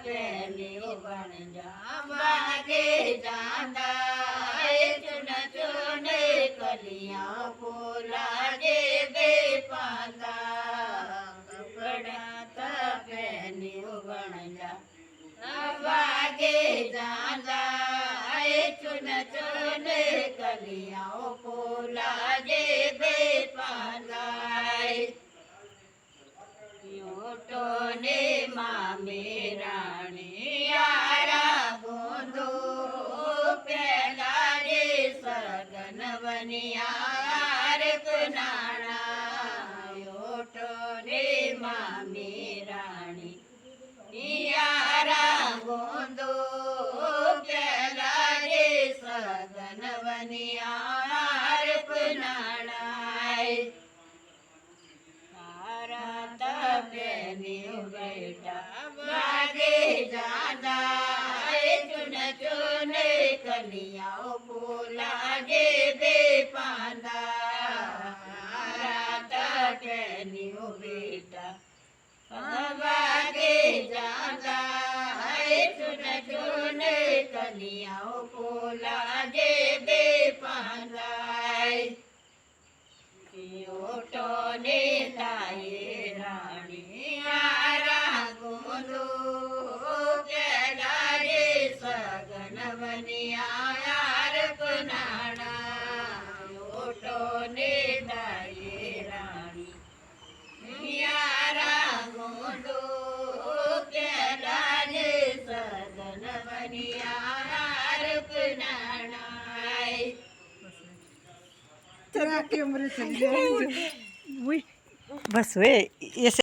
पहली बन जा बागे जांदा चुन चुन कलियां फूला जे बेपांदा कपड़ा ता पहनी बन जा बागे जांदा चुन चुन कलियां फूला जे बेपांदा यूटो ने मामे रानी यारा गोंदो पेला रे सगन बनिया नाना यूटो ने मामे रानी यारा गोंदो पेला रे सगन बनिया नाना बेनी बेटा बागे जादा चुन चुन कलियां फूला जे बेपांदा रात बेनी बेटा बागे जादा चुन चुन कलियां फूला जे बेपांदा यूटो ने लाए रानी यारा गोंदो पेला रे सगन बनिया यार नाना यूटो ने लाए रानी यारा गोंदो पेला रे सगन बनिया यार नाना चला कैमरे चल गया बस वे ये